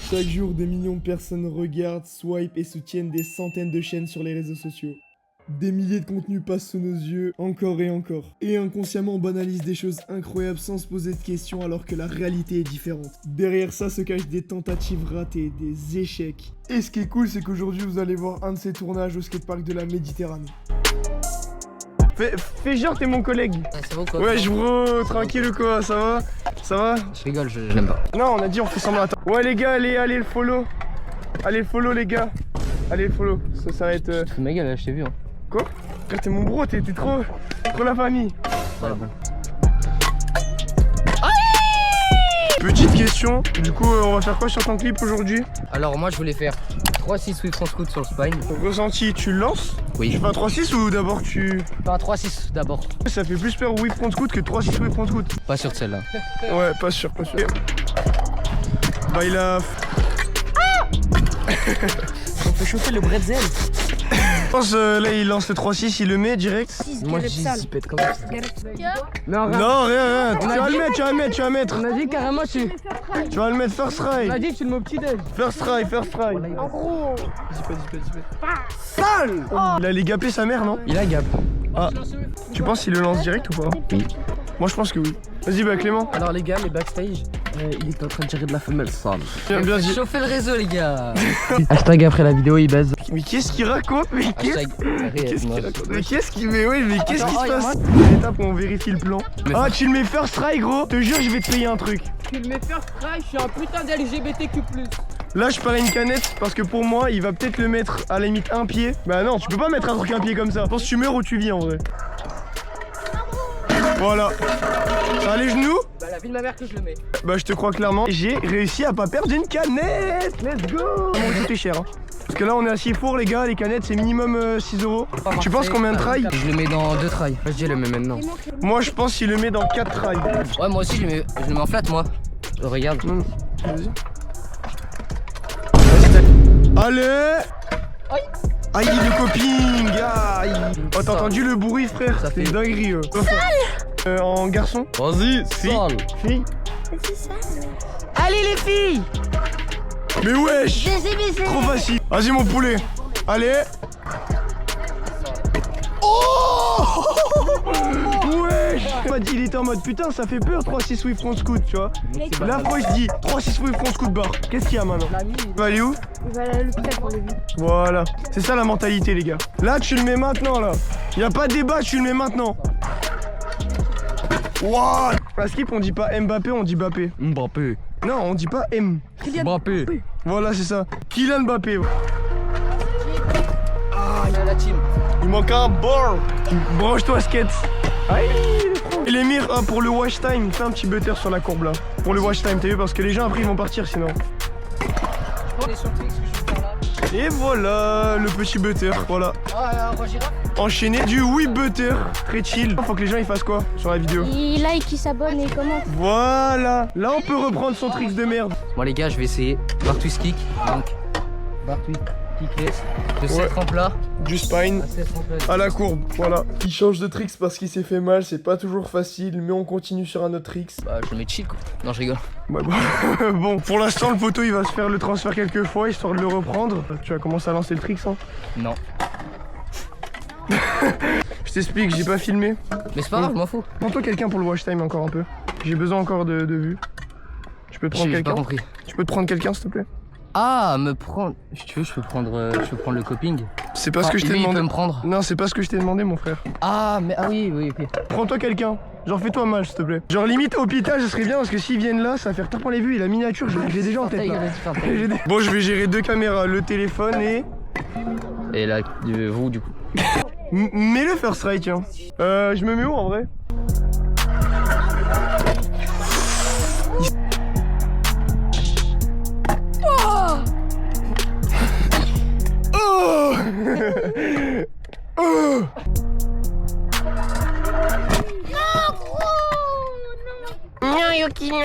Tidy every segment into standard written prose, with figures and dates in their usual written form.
Chaque jour, des millions de personnes regardent, swipent et soutiennent des centaines de chaînes sur les réseaux sociaux. Des milliers de contenus passent sous nos yeux, encore et encore. Et inconsciemment, on banalise des choses incroyables sans se poser de questions alors que la réalité est différente. Derrière ça se cachent des tentatives ratées, des échecs. Et ce qui est cool, c'est qu'aujourd'hui, vous allez voir un de ces tournages au skatepark de la Méditerranée. Fais genre, t'es mon collègue. Ah, c'est bon quoi? Ouais, je bro, tranquille ou quoi, ça va? Ça va? Je rigole, je l'aime pas. Non, on a dit on fait semblant. Attends. Ouais les gars, allez le follow. Allez le follow les gars. Allez le follow. Ça va être... C'est ma gueule là, je t'ai vu. Hein. Quoi? Frère, t'es mon bro, t'es trop la famille. Ouais, bon. Petite question, du coup on va faire quoi sur ton clip aujourd'hui? Alors moi je voulais faire 3-6 whip front scoot sur le spine. Donc ressenti, tu le lances? Oui. Tu fais un 3-6 ou d'abord tu... Pas un 3-6 d'abord. Ça fait plus peur whip front scoot que 3-6 whip front scoot. Pas sûr de celle-là. Ouais, pas sûr, pas sûr. Bah il a... On peut chauffer le bretzel. Je pense là il lance le 3-6, il le met direct. Moi je dis il pète comme ça. Non, rien. Tu vas le mettre. On a dit carrément tu vas le mettre first try. On a dit que tu le mets au petit déj. First try. En gros. Sale. Il a les gapé sa mère, non? Il a gap. Ah, tu penses qu'il le lance direct ou pas? Oui. Moi je pense que oui. Vas-y bah Clément. Alors les gars, les backstage, il est en train de tirer de la femelle sale. Bien dit. Chauffer le réseau les gars. Hashtag après la vidéo il baise. Mais qu'est-ce qu'il raconte? Mais qu'est-ce qu'il raconte? Mais qu'est-ce qu'il se passe? L'étape où on vérifie le plan. Ah tu le mets first try gros. Te jure je vais te payer un truc. Tu le mets first try, je suis un putain d'LGBTQ+. Là je parie une canette parce que pour moi il va peut-être le mettre à la limite un pied. Bah non tu peux pas mettre un truc un pied comme ça. Je pense que tu meurs ou tu vis en vrai. Voilà. Ça va les genoux? Bah la vie de ma mère que je le mets. Bah je te crois clairement. J'ai réussi à pas perdre une canette. Let's go. On coûté cher hein. Parce que là on est à Sifour les gars, les canettes c'est minimum 6 €. Tu penses combien de try? Je le mets dans 2 try. Vas-y je le mets maintenant. Moi je pense qu'il le met dans 4 try. Ouais moi aussi je le mets en flat moi. Regarde. Vas-y. Allez. Aïe le coping. Aïe. Oh t'as entendu le bruit frère? Ça fait fait une dinguerie. En garçon? Vas-y, Fille. Allez les filles. Mais wesh. Trop facile. Vas-y mon poulet. Allez. Oh. Wesh. Il était en mode putain ça fait peur 3-6 whip front scoot tu vois. La fois il se dit 3-6 whip front scoot bar. Qu'est-ce qu'il y a maintenant? Il va aller où? Il va aller à l'hôpital pour le vide. Voilà. C'est ça la mentalité les gars. Là tu le mets maintenant là. Y a pas de débat, tu le mets maintenant. What? À Skip on dit pas Mbappé, on dit Mbappé. Mbappé. Non on dit pas M. Mbappé. Voilà c'est ça. Kylian Mbappé. La team. Il manque un ball. Branche-toi skate. Aïe. Et l'émir pour le wash time, fais un petit butter sur la courbe là. Pour le wash time, t'as vu parce que les gens après ils vont partir sinon. Et voilà le petit butter, voilà. Enchaîné du whip butter, très chill. Faut que les gens ils fassent quoi sur la vidéo? Il like, il s'abonne et comment? Voilà. Là on peut reprendre son trick de merde. Bon les gars je vais essayer bar twist kick. Donc bar twist kick de cette rampe là. Du spine à la courbe, voilà. Il change de tricks parce qu'il s'est fait mal, c'est pas toujours facile, mais on continue sur un autre tricks. Bah je le mets chill quoi. Non je rigole. Ouais, bon, pour l'instant le poteau il va se faire le transfert quelques fois histoire de le reprendre. Tu vas commencer à lancer le tricks hein? Non. Je t'explique, j'ai pas filmé. Mais c'est pas grave, je m'en fous. Prends-toi quelqu'un pour le watch time encore un peu. J'ai besoin encore de vues. Je peux te prendre J'ai pas quelqu'un? compris. Tu peux te prendre quelqu'un s'il te plaît? Ah me prendre. Si tu veux je peux prendre le coping. C'est pas ce que je t'ai lui, demandé. il peut me prendre. Non c'est pas ce que je t'ai demandé mon frère. Ah mais ah oui ok. Prends-toi quelqu'un. Genre fais-toi mal s'il te plaît. Genre limite hôpital ce serait bien parce que s'ils viennent là ça va faire tapant les vues et la miniature je l'ai déjà en tête là. Bon je vais gérer 2 caméras, le téléphone Et là vous du coup. Mets le first try tiens. Je me mets où en vrai? Oh. Oh. Non Yuki non.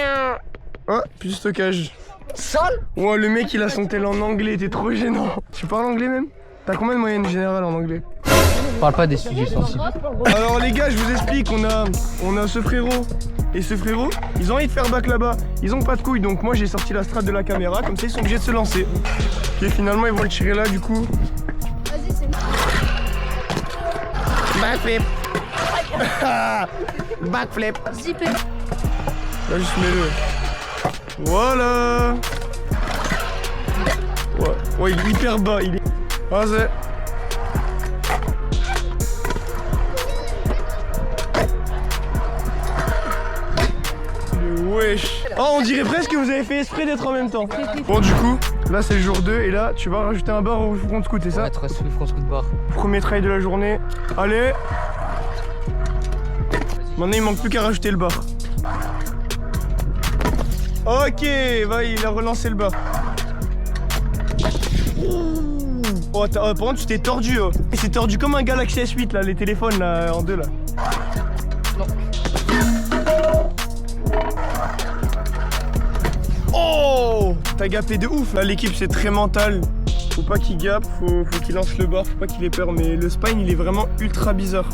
Oh, plus de stockage. Sale. Ouais, le mec il a son tel en anglais, t'es trop gênant. Tu parles anglais même? T'as combien de moyenne générale en anglais? Parle pas des sujets sensibles. Alors les gars, je vous explique, on a ce frérot Et ce frérot, ils ont envie de faire back là-bas. Ils ont pas de couilles, donc moi j'ai sorti la strat de la caméra, comme ça ils sont obligés de se lancer. Et finalement ils vont le tirer là du coup. Vas-y, c'est Backflip. Backflip. zippé. Là juste mets-le. Voilà. Ouais, il est hyper bas, il est... Vas-y. Wesh. Oh, on dirait presque que vous avez fait exprès d'être en même temps. Bon, du coup, là c'est le jour 2 et là tu vas rajouter un bar au front scoot, c'est ça? Ouais, 13 front scoot bar. Premier trail de la journée. Allez. Maintenant il manque plus qu'à rajouter le bar. Ok, va, il a relancé le bar. Oh, par contre tu t'es tordu. Oh. Il s'est tordu comme un Galaxy S8 là, les téléphones là en deux là. Non. Oh, t'as gapé de ouf. Là l'équipe c'est très mental. Faut pas qu'il gappe, faut qu'il lance le bar, faut pas qu'il ait peur. Mais le spine il est vraiment ultra bizarre.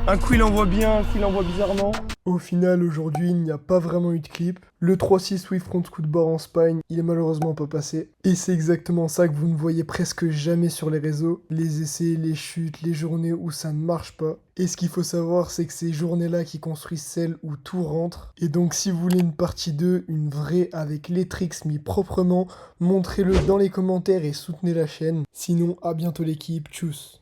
Un coup il envoie bien, un coup il envoie bizarrement. Au final aujourd'hui il n'y a pas vraiment eu de clip. Le 3-6 Swift front scoot bar en spine, il est malheureusement pas passé. Et c'est exactement ça que vous ne voyez presque jamais sur les réseaux. Les essais, les chutes, les journées où ça ne marche pas. Et ce qu'il faut savoir, c'est que ces journées-là qui construisent celles où tout rentre. Et donc si vous voulez une partie 2, une vraie avec les tricks mis proprement, montrez-le dans les commentaires et soutenez la chaîne. Sinon, à bientôt l'équipe, tchuss.